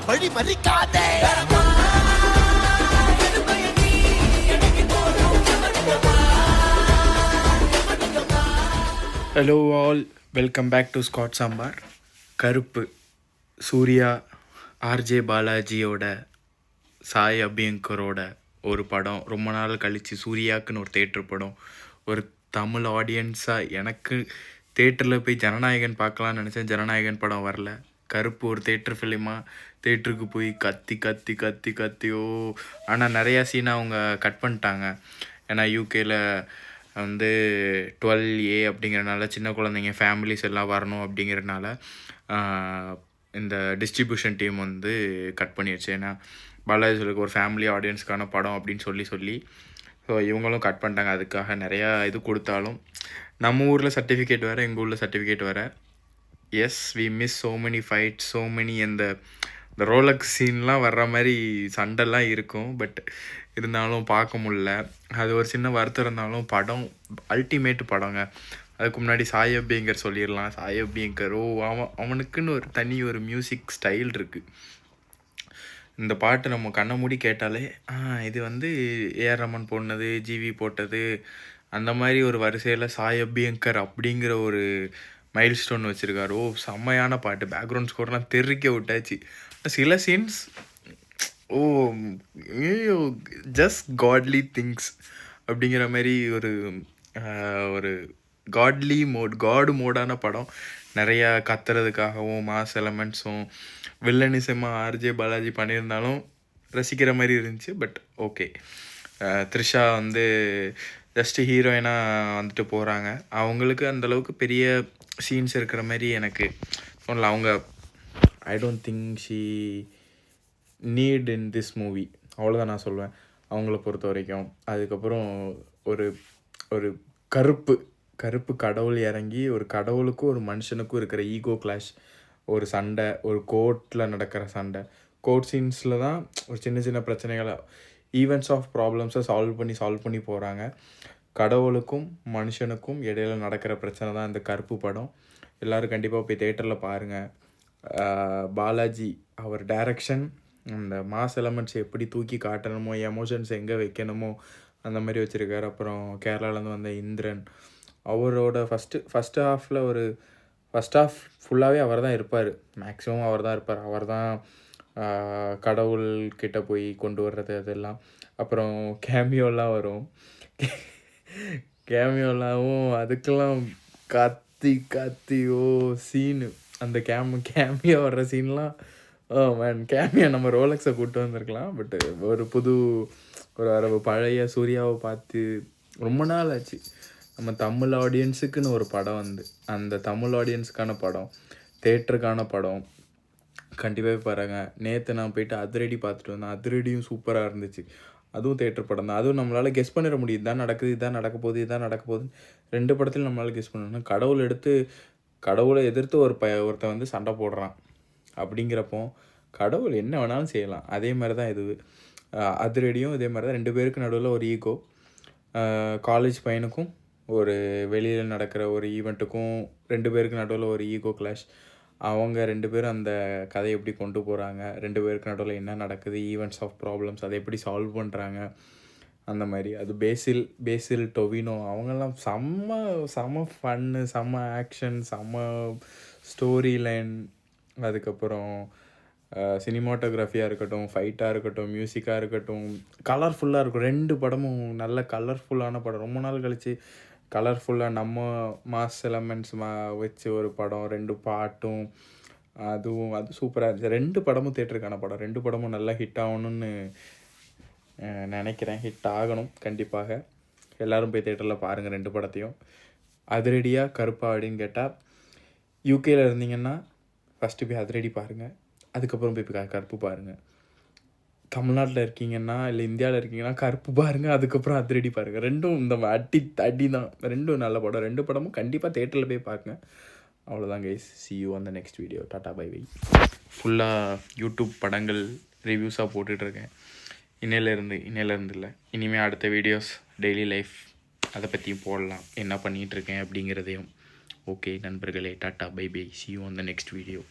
வழி மறிக்காதே. Hello all, welcome back to Scott Sambar. Karuppu Suriya, RJ பாலாஜியோட, சாய் அபியங்கரோட ஒரு படம். ரொம்ப நாள் கழித்து சூர்யாவுக்குன்னு ஒரு தேட்டர் படம். ஒரு தமிழ் ஆடியன்ஸாக எனக்கு தேட்டரில் போய் ஜனநாயகன் பார்க்கலான்னு நினச்சேன். ஜனநாயகன் படம் வரல. கருப்பு ஒரு தேட்டர் ஃபிலிமாக தேட்டருக்கு போய் கத்தியோ. ஆனால் நிறையா சீனை அவங்க கட் பண்ணிட்டாங்க. ஏன்னா யூகேயில் வந்து 12A அப்படிங்கிறனால சின்ன குழந்தைங்க ஃபேமிலிஸ் எல்லாம் வரணும் அப்படிங்கிறனால இந்த டிஸ்ட்ரிபியூஷன் டீம் வந்து கட் பண்ணிடுச்சு. ஏன்னா பாலாஜி சொல்லுக்கு ஒரு ஃபேமிலி ஆடியன்ஸ்க்கான படம் அப்படின்னு சொல்லி ஸோ இவங்களும் கட் பண்ணிட்டாங்க. அதுக்காக நிறையா இது கொடுத்தாலும் நம்ம ஊரில் சர்டிஃபிகேட் வேறு, எங்கள் ஊரில் சர்டிஃபிகேட் வேறு. Yes, we miss so many fight, so many இந்த ரோலக்ஸ் சீன்லாம் வர்ற மாதிரி சண்டைலாம் இருக்கும். பட் இருந்தாலும் பார்க்க முடில. அது ஒரு சின்ன வருத்தம் இருந்தாலும் படம் அல்டிமேட் படங்க. அதுக்கு முன்னாடி சாய் அபியங்கர் சொல்லிடலாம். சாய் அபியங்கர் அவனுக்குன்னு ஒரு தனி ஒரு மியூசிக் ஸ்டைல் இருக்குது. இந்த பாட்டு நம்ம கண்ணை மூடி கேட்டாலே இது வந்து ஏஆர் ரமன் போட்டது, ஜிவி போட்டது, அந்த மாதிரி ஒரு வரிசையில் சாய் அபியங்கர் அப்படிங்கிற ஒரு மைல் ஸ்டோன் வச்சுருக்காரு. செம்மையான பாட்டு. பேக்ரவுண்ட் ஸ்கோர்லாம் தெறிக்க விட்டாச்சு. சில சீன்ஸ் ஜஸ்ட் காட்லி திங்ஸ் அப்படிங்கிற மாதிரி ஒரு காட்லி காடு மோடான படம். நிறையா கத்துறதுக்காகவும் மாஸ் எலமெண்ட்ஸும் வில்லனிசமாக ஆர்ஜே பாலாஜி பண்ணியிருந்தாலும் ரசிக்கிற மாதிரி இருந்துச்சு. பட் ஓகே, த்ரிஷா வந்து ஜஸ்ட்டு ஹீரோயினாக வந்துட்டு போகிறாங்க. அவங்களுக்கு அந்தளவுக்கு பெரிய சீன்ஸ் இருக்கிற மாதிரி எனக்கு தோணல. அவங்க I don't think she need in this movie, அவ்வளோதான் நான் சொல்லுவேன் அவங்கள பொறுத்த வரைக்கும். அதுக்கப்புறம் ஒரு கருப்பு கடவுள் இறங்கி ஒரு கடவுளுக்கும் ஒரு மனுஷனுக்கும் இருக்கிற ஈகோ கிளாஷ், ஒரு சண்டை, ஒரு கோர்ட்டில் நடக்கிற சண்டை. கோர்ட் சீன்ஸில் தான் ஒரு சின்ன பிரச்சனைகளை, ஈவெண்ட்ஸ் ஆஃப் ப்ராப்ளம்ஸை சால்வ் பண்ணி போகிறாங்க. கடவுளுக்கும் மனுஷனுக்கும் இடையில நடக்கிற பிரச்சனை தான் இந்த கருப்பு படம். எல்லோரும் கண்டிப்பாக போய் தேட்டரில் பாருங்கள். பாலாஜி அவர் டைரக்ஷன், அந்த மாஸ் எலமெண்ட்ஸ் எப்படி தூக்கி காட்டணுமோ, எமோஷன்ஸ் எங்கே வைக்கணுமோ அந்த மாதிரி வச்சுருக்காரு. அப்புறம் கேரளாவிலேருந்து வந்த இந்திரன், அவரோட ஃபஸ்ட்டு ஹாஃப் ஃபுல்லாகவே அவர் தான் இருப்பார். மேக்ஸிமம் அவர் தான் இருப்பார். அவர் தான் கடவுள்கிட்ட போய் கொண்டு வர்றது அதெல்லாம். அப்புறம் கேமியோலாம் வரும். கேமியோலாவும் அதுக்கெல்லாம் கத்தி சீனு. அந்த கேமியோ வர்ற சீன்லாம் கேமியோ நம்ம ரோலக்ஸை கூப்பிட்டு வந்திருக்கலாம். பட் ஒரு பழைய சூர்யாவை பார்த்து ரொம்ப நாள் ஆச்சு. நம்ம தமிழ் ஆடியன்ஸுக்குன்னு ஒரு படம் வந்து, அந்த தமிழ் ஆடியன்ஸுக்கான படம், தேட்டருக்கான படம் கண்டிப்பாக பாருங்கள். நேற்று நான் போயிட்டு அதிரடி பார்த்துட்டு வந்தேன். அதிரடியும் சூப்பராக இருந்துச்சு. அதுவும் தேட்டர் படம் தான். அதுவும் நம்மளால் கெஸ் பண்ணிட முடியும். இதான் நடக்குது, இதான் நடக்க போகுது. 2 படத்துலையும் நம்மளால் கெஸ் பண்ணணும். கடவுளை எதிர்த்து ஒருத்தன் வந்து சண்டை போடுறான் அப்படிங்கிறப்போ கடவுள் என்ன வேணாலும் செய்யலாம். அதே மாதிரி தான் இது. அதிரடியும் இதே மாதிரி தான். 2 பேருக்கு நடுவில் ஒரு ஈகோ. காலேஜ் பையனுக்கும் ஒரு வெளியில் நடக்கிற ஒரு ஈவெண்ட்டுக்கும் 2 பேருக்கு நடுவில் ஒரு ஈகோ கிளாஷ். அவங்க 2 பேரும் அந்த கதையை எப்படி கொண்டு போகிறாங்க, 2 பேருக்கு நடுவில் என்ன நடக்குது, ஈவெண்ட்ஸ் ஆஃப் ப்ராப்ளம்ஸ் அதை எப்படி சால்வ் பண்ணுறாங்க, அந்த மாதிரி. அது பேசில் டொவினோ அவங்கெல்லாம் செம்ம ஃபன்னு, செம்ம ஆக்ஷன், செம்ம ஸ்டோரி லைன். அதுக்கப்புறம் சினிமாட்டோகிராஃபியாக இருக்கட்டும், ஃபைட்டாக இருக்கட்டும், மியூசிக்காக இருக்கட்டும், கலர்ஃபுல்லாக இருக்கும். 2 படமும் நல்ல கலர்ஃபுல்லான படம். ரொம்ப நாள் கழித்து கலர்ஃபுல்லாக நம்ம மாஸ் எலமெண்ட்ஸ் வச்சு ஒரு படம், 2 பாட்டும், அது சூப்பராக இருந்துச்சு. 2 படமும் தேட்டருக்கான படம். 2 படமும் நல்லா ஹிட் ஆகணும்னு நினைக்கிறேன். ஹிட் ஆகணும் கண்டிப்பாக. எல்லோரும் போய் தேட்டரில் பாருங்கள் 2 படத்தையும். அதிரடியாக கருப்பா அப்படின்னு கேட்டால், யூகேயில் இருந்தீங்கன்னா ஃபஸ்ட்டு போய் அதிரடி பாருங்கள். அதுக்கப்புறம் போய் கருப்பு பாருங்கள். தமிழ்நாட்டில் இருக்கீங்கன்னா இல்லை இந்தியாவில் இருக்கீங்கன்னா கருப்பு பாருங்கள், அதுக்கப்புறம் அதிரடி பாருங்கள். 2ம் இந்த அடி தான். 2ம் நல்ல படம். 2 படமும் கண்டிப்பாக தேட்டரில் போய் பாருங்கள். அவ்வளோதான் guys. see you on the next video. Tata bye bye. ஃபுல்லாக யூடியூப் படங்கள் ரிவ்யூஸாக போட்டுட்ருக்கேன். இன்னையிலேருந்து இல்லை, இனிமேல் அடுத்த வீடியோஸ் டெய்லி லைஃப் அதை பற்றியும் போடலாம், என்ன பண்ணிகிட்ருக்கேன் அப்படிங்கிறதையும். ஓகே நண்பர்களே, tata bye bye. see you on the next video.